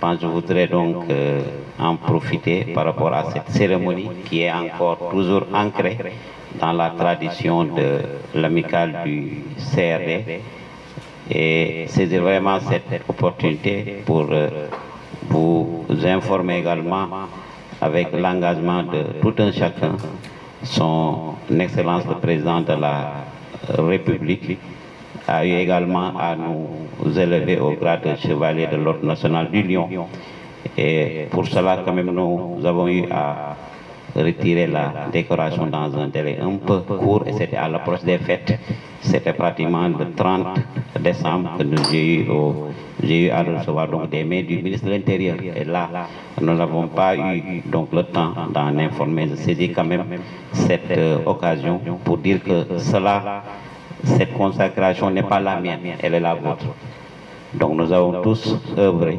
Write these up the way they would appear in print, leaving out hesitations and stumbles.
pense que je voudrais donc en profiter par rapport à cette cérémonie qui est encore toujours ancrée dans la tradition de l'amicale du CRD et saisir vraiment cette opportunité pour vous informer également avec l'engagement de tout un chacun, son Excellence le Président de la République a eu également à nous élever au grade de chevalier de l'Ordre national du Lion. Et pour cela, quand même, nous avons eu à retirer la décoration dans un délai un peu court et c'était à l'approche des fêtes. C'était pratiquement le 30 décembre que j'ai eu à recevoir donc des mails du ministre de l'Intérieur. Et là, nous n'avons pas eu donc le temps d'en informer. Je saisis quand même cette occasion pour dire que cette consacration n'est pas la mienne, elle est la vôtre. Donc nous avons tous œuvré.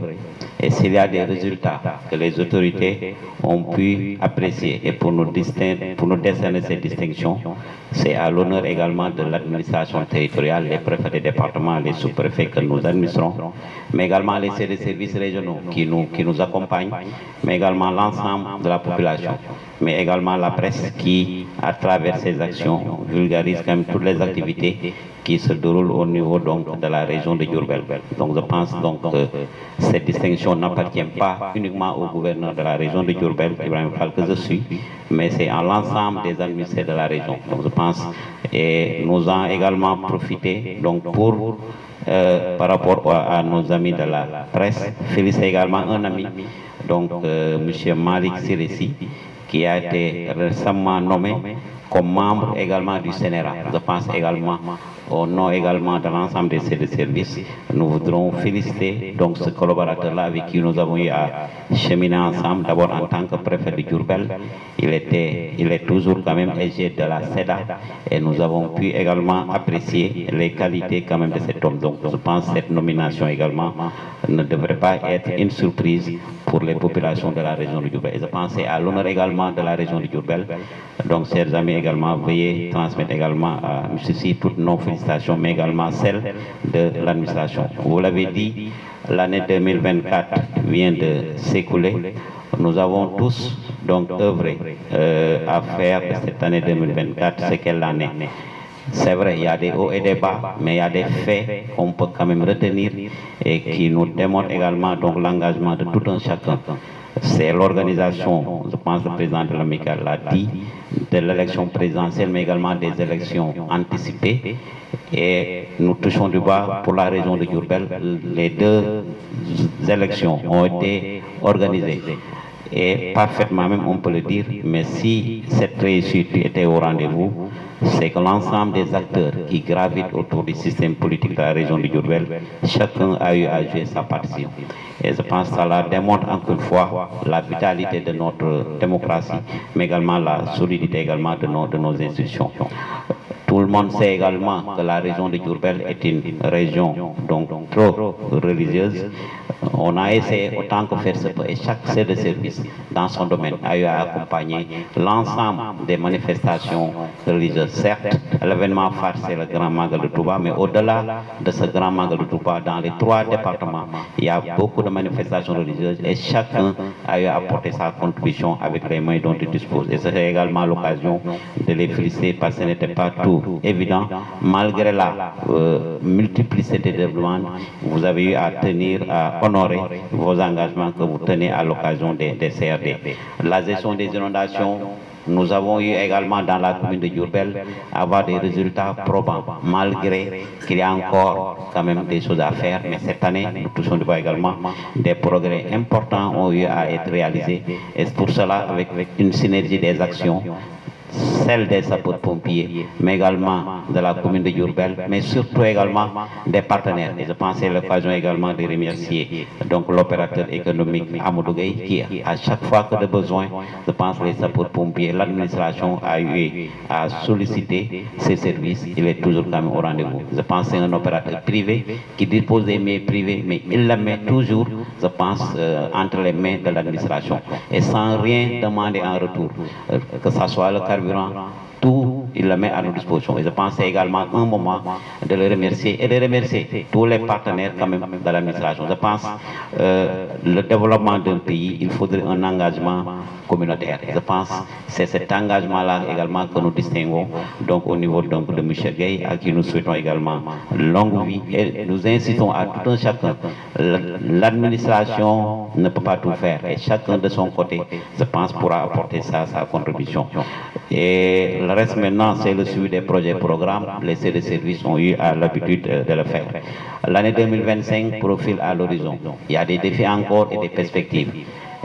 Et s'il y a des résultats que les autorités ont pu apprécier et pour nous décerner ces distinctions, c'est à l'honneur également de l'administration territoriale, les préfets des départements, les sous-préfets que nous administrons, mais également les services régionaux qui nous accompagnent, mais également l'ensemble de la population, mais également la presse qui, à travers ses actions, vulgarise quand même toutes les activités qui se déroulent au niveau donc, de la région de Diourbel. Donc je pense donc que cette distinction n'appartient pas uniquement au gouverneur de la région de Diourbel, Ibrahim Fall, que je suis, mais c'est à l'ensemble des administrés de la région. Donc je pense, et nous avons également profité donc pour par rapport à nos amis de la presse, féliciter également un ami, donc M. Malik Siressi, qui a été récemment nommé comme membre également du CNRA. Je pense également au nom également de l'ensemble des services, nous voudrons féliciter donc ce collaborateur-là avec qui nous avons eu à cheminer ensemble, d'abord en tant que préfet de Diourbel. Il est toujours quand même SG de la SEDA et nous avons pu également apprécier les qualités quand même de cet homme. Donc je pense que cette nomination également ne devrait pas être une surprise pour les populations de la région de Diourbel. Et je pense à l'honneur également de la région de Diourbel. Donc, chers amis, également, veuillez transmettre également à M. Si toutes nos félicitations, mais également celles de l'administration. Vous l'avez dit, l'année 2024 vient de s'écouler. Nous avons tous donc œuvré à faire de cette année 2024 ce qu'elle en est. C'est vrai, il y a des hauts et des bas, mais il y a des faits qu'on peut quand même retenir et qui nous démontrent également donc l'engagement de tout un chacun. C'est l'organisation, je pense que le président de l'amicale l'a dit, de l'élection présidentielle, mais également des élections anticipées. Et nous touchons du bas pour la région de Diourbel. Les deux élections ont été organisées. Et parfaitement même, on peut le dire, mais si cette réussite était au rendez-vous, c'est que l'ensemble des acteurs qui gravitent autour du système politique de la région de Diourbel, chacun a eu à jouer sa partition. Et je pense que cela démontre encore une fois la vitalité de notre démocratie, mais également la solidité également de nos institutions. Tout le monde sait également que la région de Diourbel est une région donc trop religieuse. On a essayé autant que faire se peut et chaque chef de service dans son domaine a eu à accompagner l'ensemble des manifestations religieuses. Certes, l'événement phare c'est le Grand Magal de Touba, mais au-delà de ce Grand Magal de Touba, dans les 3 départements, il y a beaucoup de manifestations religieuses et chacun a eu à apporter sa contribution avec les moyens dont il dispose. Et c'est également l'occasion de les féliciter parce que ce n'était pas tout évident. Malgré la multiplicité de demandes, vous avez eu à tenir, à honorer vos engagements que vous tenez à l'occasion des CRD. La gestion des inondations, nous avons eu également dans la commune de Diourbel avoir des résultats probants, malgré qu'il y a encore quand même des choses à faire. Mais cette année, nous touchons du bois également, des progrès importants ont eu à être réalisés. Et c'est pour cela, avec une synergie des actions, celle des sapeurs-pompiers, mais également de la commune de Diourbel, mais surtout également des partenaires. Et je pense à l'occasion également de remercier donc l'opérateur économique Amadou Gueye qui, à chaque fois que de besoin, je pense les sapeurs-pompiers, l'administration a eu à solliciter ces services. Il est toujours quand même au rendez-vous. Je pense que c'est un opérateur privé qui dispose des mains privées, mais il la met toujours, je pense, entre les mains de l'administration et sans rien demander en retour, que ce soit le carburant, tout il le met à nos dispositions. Et je pense que c'est également un moment de le remercier et de remercier tous les partenaires quand même de l'administration. Je pense le développement d'un pays, il faudrait un engagement communautaire. Je pense que c'est cet engagement-là également que nous distinguons donc au niveau donc, de M. Gueye, à qui nous souhaitons également longue vie et nous incitons à tout un chacun. L'administration ne peut pas tout faire et chacun de son côté, je pense, pourra apporter sa contribution. Et le reste maintenant, c'est le suivi des projets et programmes. Les services ont eu l'habitude de le faire. L'année 2025 profile à l'horizon. Il y a des défis encore et des perspectives.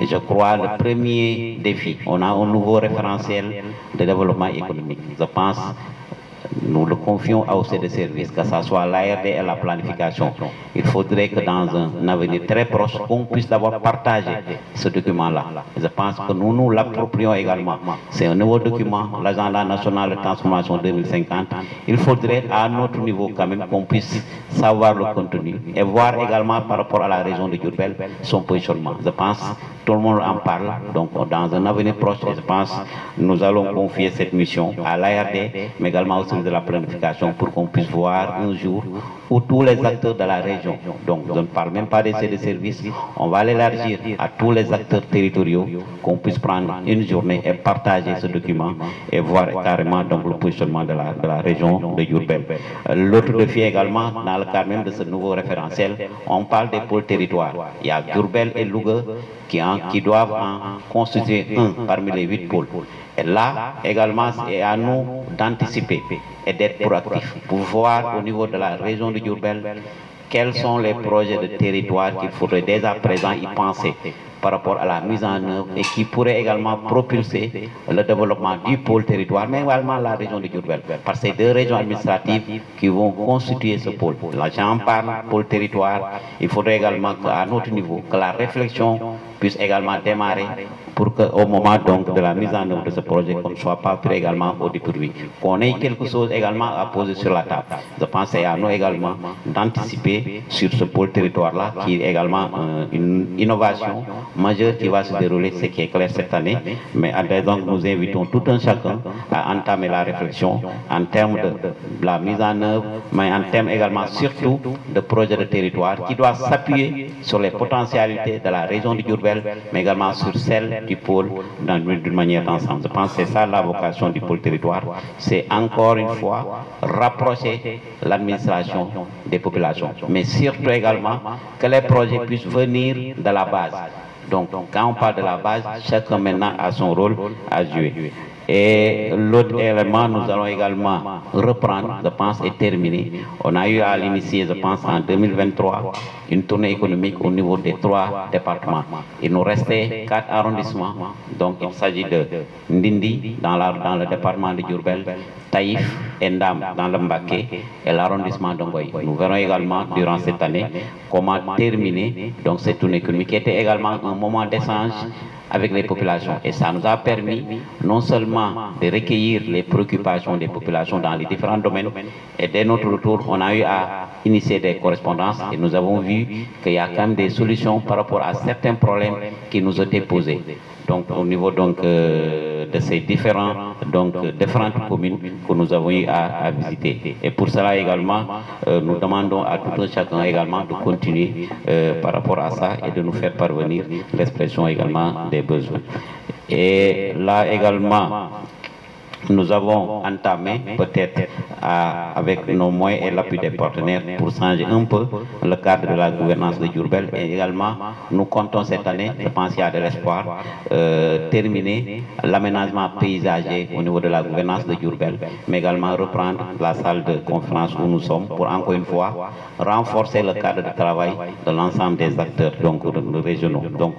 Et je crois le premier défi, on a un nouveau référentiel de développement économique. Je pense nous le confions à OCD de services, que ce soit l'ARD et la planification. Il faudrait que dans un avenir très proche, on puisse d'abord partager ce document-là. Je pense que nous nous l'approprions également. C'est un nouveau document, l'agenda national de transformation 2050. Il faudrait à notre niveau quand même qu'on puisse savoir le contenu et voir également par rapport à la région de Diourbel son positionnement. Je pense que tout le monde en parle, donc dans un avenir proche, je pense que nous allons confier cette mission à l'ARD, mais également au de la planification pour qu'on puisse voir un jour où tous les acteurs de la région, donc je ne parle même pas des services, on va l'élargir à tous les acteurs territoriaux, qu'on puisse prendre une journée et partager ce document et voir carrément donc, le positionnement de la région de Diourbel. L'autre défi également, dans le cadre même de ce nouveau référentiel, on parle des pôles territoires. Il y a Diourbel et Louga qui doivent en constituer un parmi les 8 pôles. Et là, également, c'est à nous d'anticiper et d'être proactifs pour voir au niveau de la région de Diourbel quels sont les projets de territoire qu'il faudrait dès à présent y penser par rapport à la mise en œuvre et qui pourrait également propulser le développement du pôle territoire, mais également la région de Diourbel. Par ces deux régions administratives qui vont constituer ce pôle. Là, j'en parle, pôle territoire, il faudrait également qu'à notre niveau, que la réflexion puisse également démarrer pour qu'au moment donc de la mise en œuvre de ce projet, qu'on ne soit pas pris également au dépourvu. Qu'on ait quelque chose également à poser sur la table. Je pense à nous également d'anticiper sur ce pôle territoire-là, qui est également une innovation majeure qui va se dérouler, ce qui est clair cette année. Mais à donc nous invitons tout un chacun à entamer la réflexion en termes de la mise en œuvre, mais en termes également surtout de projets de territoire qui doivent s'appuyer sur les potentialités de la région de Diourbel, mais également sur celles du pôle d'une manière d'ensemble. Je pense que c'est ça la vocation du pôle territoire. C'est encore une fois rapprocher l'administration des populations, mais surtout également que les projets puissent venir de la base. Donc quand on parle de la base, chacun maintenant a son rôle à jouer. Et l'autre élément, nous allons également reprendre, je pense, et terminer. On a eu à l'initier, je pense, en 2023, une tournée économique au niveau des 3 départements. Il nous restait 4 arrondissements. Donc, il s'agit de Ndindi, dans le département de Diourbel, Taïf et Ndam, dans le Mbaké, et l'arrondissement d'Ongoy. Nous verrons également, durant cette année, comment terminer donc, cette tournée économique, qui était également un moment d'échange avec les populations. Et ça nous a permis non seulement de recueillir les préoccupations des populations dans les différents domaines, et dès notre retour, on a eu à initier des correspondances et nous avons vu qu'il y a quand même des solutions par rapport à certains problèmes qui nous étaient posés. Donc au niveau donc, de ces différentes communes que nous avons eu à visiter. Et pour cela également, nous demandons à tout un chacun également de continuer par rapport à ça et de nous faire parvenir l'expression également des besoins. Et là également, nous avons entamé peut-être avec nos moyens et l'appui des partenaires pour changer un peu le cadre de la gouvernance de Diourbel et également nous comptons cette année, je pense qu'il y a de l'espoir, terminer l'aménagement paysager au niveau de la gouvernance de Diourbel, mais également reprendre la salle de conférence où nous sommes pour encore une fois renforcer le cadre de travail de l'ensemble des acteurs donc régionaux. Donc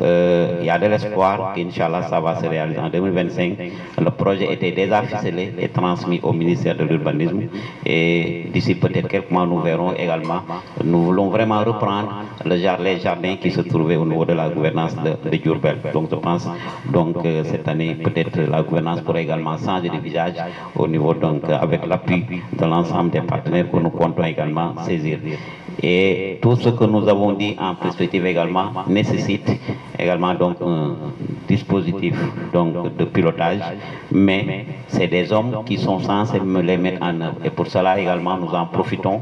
il y a de l'espoir qu'Inch'Allah ça va se réaliser en 2025. Le projet était déjà ficelé et transmis au ministère de l'Urbanisme et d'ici peut-être quelques mois nous verrons également. Nous voulons vraiment reprendre les jardins qui se trouvaient au niveau de la gouvernance de Diourbel. Donc je pense donc cette année peut-être la gouvernance pourrait également changer de visage au niveau donc avec l'appui de l'ensemble des partenaires que nous comptons également saisir. Et tout ce que nous avons dit en perspective également nécessite également donc un dispositif donc de pilotage, mais c'est des hommes qui sont censés me les mettre en œuvre. Et pour cela également, nous en profitons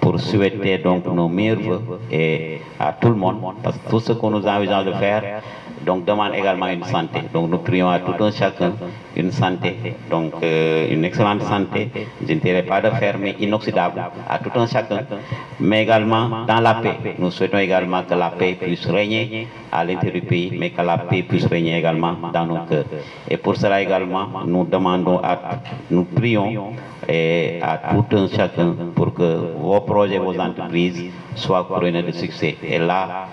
pour souhaiter donc nos meilleurs vœux et à tout le monde, parce que tout ce que nous envisageons de faire donc demande également une santé. Donc nous prions à tout un chacun une santé, donc une excellente santé, je ne dirais pas de fer, mais inoxydable à tout un chacun, mais également dans la paix. Nous souhaitons également que la paix puisse régner à l'intérieur du pays, mais que la paix puisse régner également dans nos cœurs. Et pour cela également, nous demandons, nous prions et à tout un chacun pour que vos projets, vos entreprises soient couronnés de succès. Et là,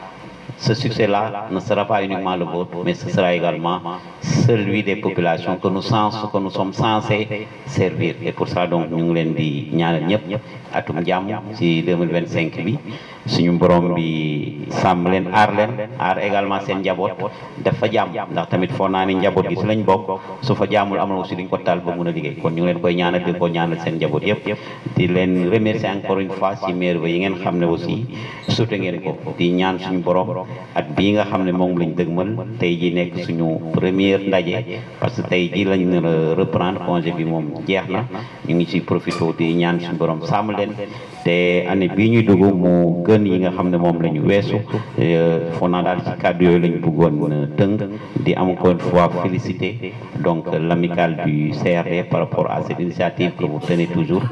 ce succès-là ne sera pas uniquement le vôtre, mais ce sera également celui des populations que nous sommes censés servir. Et pour ça, donc, nous leen di ñaanal ñëpp atum jàmm ci 2025 bi suñu borom bi sàmm leen aar également seen njaboot dafa jàmm ndax tamit foo naa ni njaboot gi si lañ bokk su fa jaamul am na aussi duñ ko taal ba mun a liggéey kon ñu ngi leen koy ñaanal di ko ñaanal seen njaboot yëpp di leen remercier encore une fois ci merveille yi ngeen xam ne aussi soute ngeen ko di ñaan suñu borom at bii nga xam ne moom lañ dëgmal tey ji nekk suñu première ndaje parce que tey ji lañ ne reprendre congé bi moom jeex na ñu ngi ci profité di ñaan suñu borom sàmm leen te année bii ñuy dugg mu gën yi nga xam ne moom la ñu weesu foo naa daal ci kàddu yooyu la ñu bëggoon tënk di am encore une fois féliciter donc l'amicale du CRD par rapport à cette initiative que vous tenez toujours